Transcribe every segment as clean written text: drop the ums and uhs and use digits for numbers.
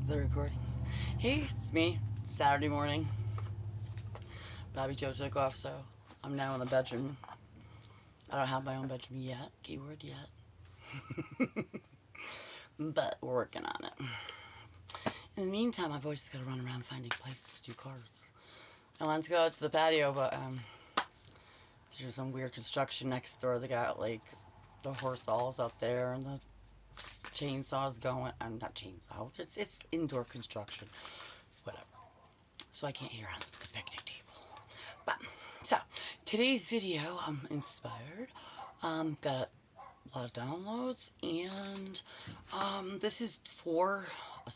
The recording. Hey, it's me. Saturday morning. Bobby Joe took off, so I'm now in the bedroom. I don't have my own bedroom yet. Keyword yet. But we're working on it. In the meantime, my voice is gonna run around finding places to do cards. I wanted to go out to the patio, but there's some weird construction next door. They got like the horse stalls out there and the chainsaws going. Not chainsaw. It's indoor construction. Whatever. So I can't hear on the picnic table. But so today's video, I'm inspired. Got a lot of downloads, and this is for a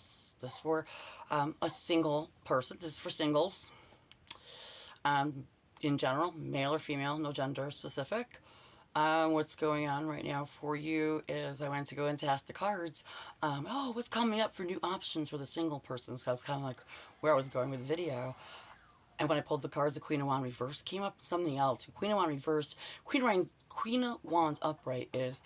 single person. This is for singles. In general, male or female, no gender specific. What's going on right now for you is I went to go and test the cards. What's coming up for new options for the single person? So that's kind of like where I was going with the video. And when I pulled the cards, the Queen of Wands reverse came up something else. Queen of Wands reverse, Queen of Wands upright is,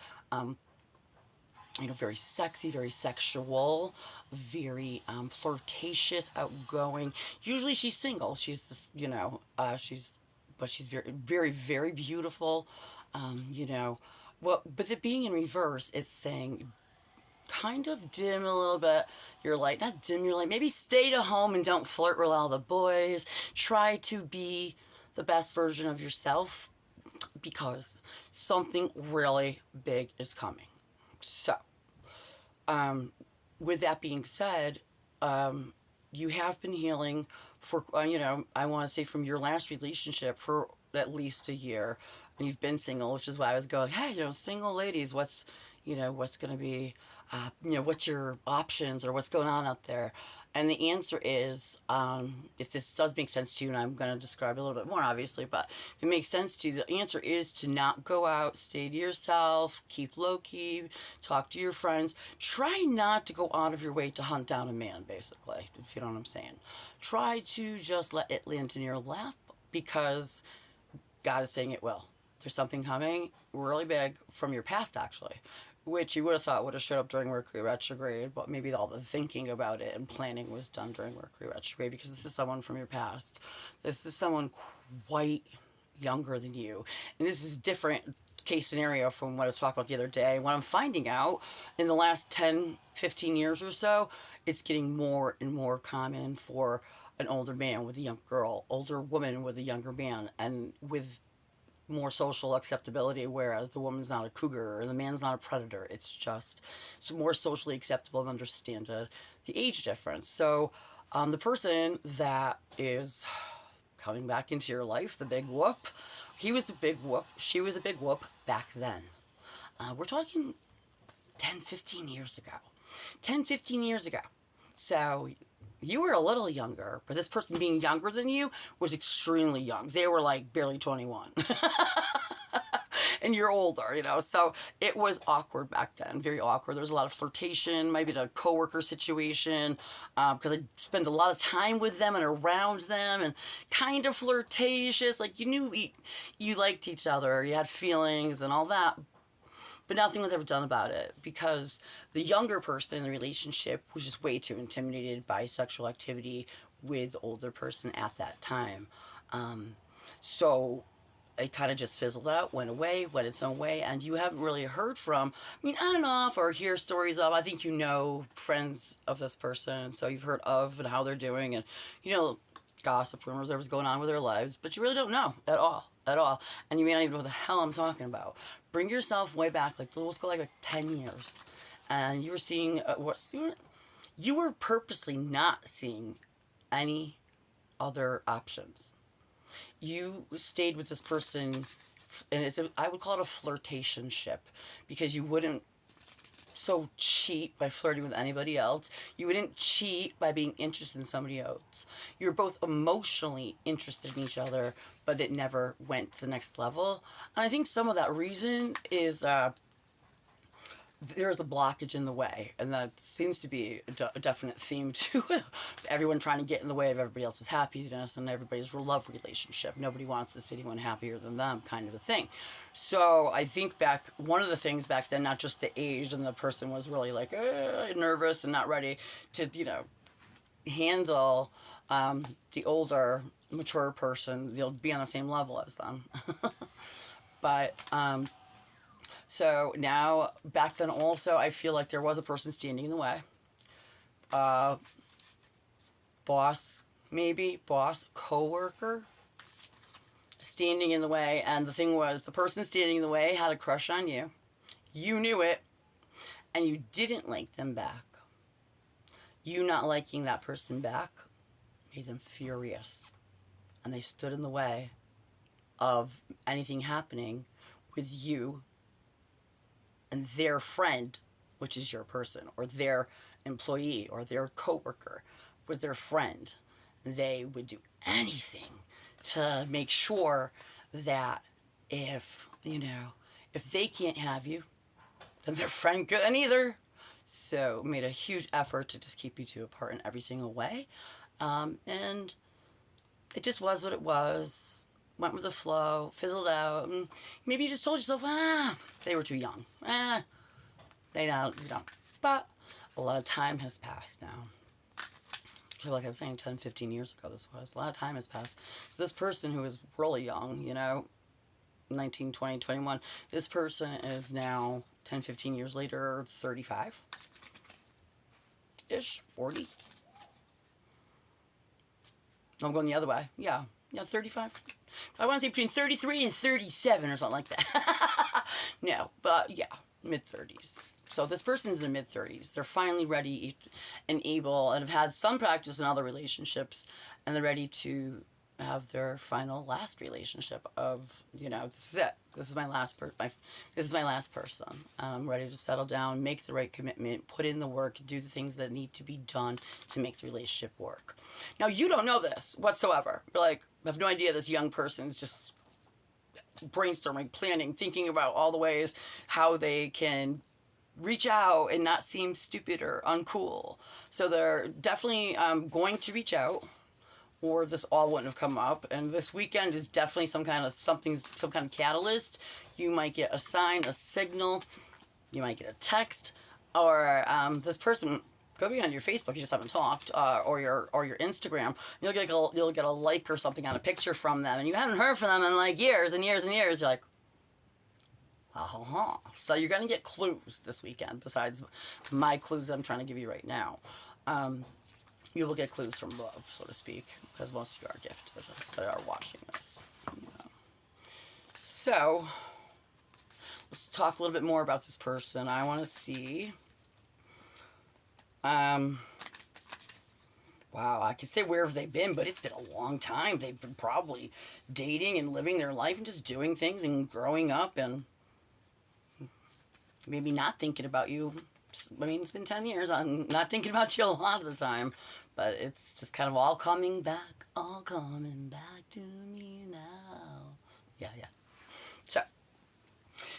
very sexy, very sexual, very flirtatious, outgoing. Usually she's single. She's this, but she's very, very, very beautiful. But it being in reverse, it's saying kind of dim a little bit your light. Not dim your light. Maybe stay to home and don't flirt with all the boys. Try to be the best version of yourself because something really big is coming. So, with that being said, you have been healing for, I want to say from your last relationship for at least a year, and you've been single, which is why I was going, hey, single ladies, what's going to be, what's your options or what's going on out there? And the answer is, if this does make sense to you, and I'm going to describe it a little bit more, obviously, but if it makes sense to you, the answer is to not go out, stay to yourself, keep low-key, talk to your friends. Try not to go out of your way to hunt down a man, basically, if you know what I'm saying. Try to just let it land in your lap because God is saying it will. There's something coming really big from your past, actually, which you would have thought would have showed up during Mercury retrograde, but maybe all the thinking about it and planning was done during Mercury retrograde because this is someone from your past. This is someone quite younger than you. And this is a different case scenario from what I was talking about the other day. What I'm finding out in the last 10, 15 years or so, it's getting more and more common for an older man with a young girl, older woman with a younger man, and with more social acceptability, whereas the woman's not a cougar or the man's not a predator. It's just more socially acceptable and understand the age difference. So the person that is coming back into your life, the big whoop, he was a big whoop, she was a big whoop back then. We're talking 10, 15 years ago. 10, 15 years ago. So you were a little younger, but this person being younger than you was extremely young. They were like barely 21. And you're older, so it was awkward back then, very awkward. There was a lot of flirtation, maybe a coworker situation, because I spent a lot of time with them and around them, and kind of flirtatious, like you knew you liked each other, you had feelings and all that, but nothing was ever done about it because the younger person in the relationship was just way too intimidated by sexual activity with the older person at that time. So it kind of just fizzled out, went away, went its own way, and you haven't really heard from, on and off, or hear stories of, I think friends of this person, so you've heard of and how they're doing, and, gossip, rumors, whatever's going on with their lives, but you really don't know at all, and you may not even know what the hell I'm talking about. Bring yourself way back, let's go like 10 years, and you were seeing, you were purposely not seeing any other options. You stayed with this person, and I would call it a flirtationship, because you wouldn't cheat by flirting with anybody else. You wouldn't cheat by being interested in somebody else. You're both emotionally interested in each other, but it never went to the next level. And I think some of that reason is there's a blockage in the way, and that seems to be a definite theme to everyone trying to get in the way of everybody else's happiness and everybody's love relationship. Nobody wants to see anyone happier than them, kind of a thing. So I think back, one of the things back then, not just the age, and the person was really like nervous and not ready to, handle the older, mature person. They'll be on the same level as them. But so now, back then also, I feel like there was a person standing in the way. Boss, maybe, boss, coworker, standing in the way. And the thing was, the person standing in the way had a crush on you. You knew it, and you didn't like them back. You not liking that person back made them furious. And they stood in the way of anything happening with you and their friend, which is your person, or their employee, or their coworker was their friend. They would do anything to make sure that if they can't have you, then their friend couldn't either. So made a huge effort to just keep you two apart in every single way. And it just was what it was. Went with the flow, fizzled out. And maybe you just told yourself, they were too young. They don't. But a lot of time has passed now. So like I was saying, 10, 15 years ago this was. A lot of time has passed. So this person who was really young, 19, 20, 21, this person is now 10, 15 years later, 35-ish, 40. I'm going the other way. Yeah, 35. I want to say between 33 and 37 or something like that. No, but yeah, mid-30s. So this person's in the mid-30s. They're finally ready and able and have had some practice in other relationships, and they're ready to have their final last relationship of, this is it. This is my last person. I'm ready to settle down, make the right commitment, put in the work, do the things that need to be done to make the relationship work. Now, you don't know this whatsoever. You're like, I have no idea this young person's just brainstorming, planning, thinking about all the ways how they can reach out and not seem stupid or uncool. So they're definitely going to reach out, or this all wouldn't have come up. And this weekend is definitely some kind of catalyst. You might get a sign, a signal. You might get a text, or this person could be on your Facebook. You just haven't talked, or your Instagram. You'll get a like or something on a picture from them, and you haven't heard from them in like years and years and years. You're like, so you're gonna get clues this weekend besides my clues that I'm trying to give you right now. You will get clues from love, so to speak, because most of you are gifted that are watching this. So, let's talk a little bit more about this person. I want to see. Wow, I could say where have they been, but it's been a long time. They've been probably dating and living their life and just doing things and growing up and maybe not thinking about you. I mean, it's been 10 years. I'm not thinking about you a lot of the time. But it's just kind of all coming back to me now. Yeah.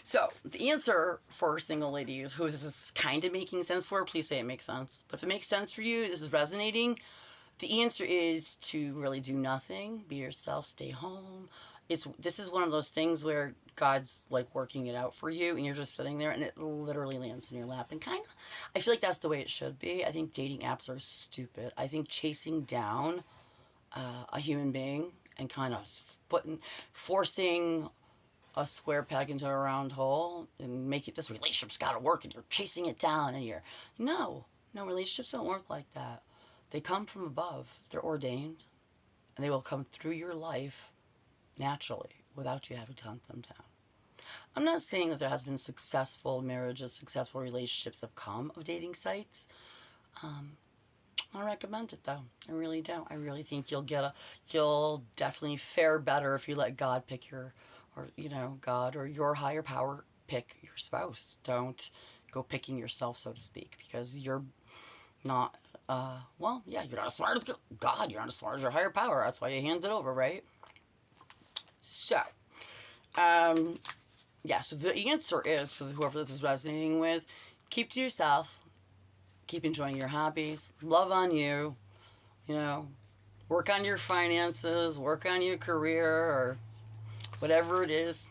So the answer for single ladies who is this kind of making sense for, please say it makes sense. But if it makes sense for you, this is resonating, the answer is to really do nothing, be yourself, stay home. This is one of those things where God's like working it out for you, and you're just sitting there, and it literally lands in your lap. And kind of, I feel like that's the way it should be. I think dating apps are stupid. I think chasing down a human being and kind of forcing a square peg into a round hole and this relationship's got to work, and you're chasing it down, and no, relationships don't work like that. They come from above. They're ordained, and they will come through your life naturally without you having to hunt them down. I'm not saying that there has been successful marriages, successful relationships that have come of dating sites. I recommend it though. I really do. I really think you'll definitely fare better if you let God pick God or your higher power pick your spouse. Don't go picking yourself, so to speak, because you're not, you're not as smart as God. You're not as smart as your higher power. That's why you hand it over, right? So, so the answer is, for whoever this is resonating with, keep to yourself, keep enjoying your hobbies, love on you, you know, work on your finances, work on your career, or whatever it is.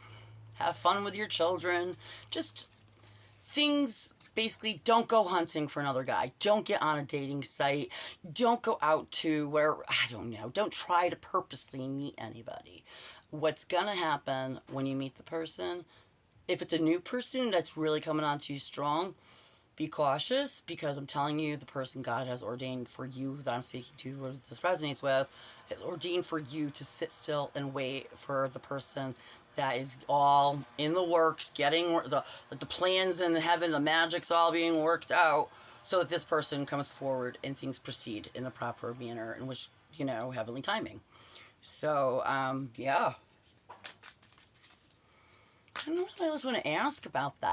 Have fun with your children. Just things, basically, don't go hunting for another guy. Don't get on a dating site. Don't go out to where, I don't know, don't try to purposely meet anybody. What's gonna happen when you meet the person, if it's a new person that's really coming on to you strong, be cautious, because I'm telling you, the person God has ordained for you that I'm speaking to, or this resonates with, is ordained for you to sit still and wait for the person that is all in the works, getting the plans in heaven, the magic's all being worked out, so that this person comes forward and things proceed in the proper manner in which, heavenly timing. So, yeah. I don't know what I else want to ask about that.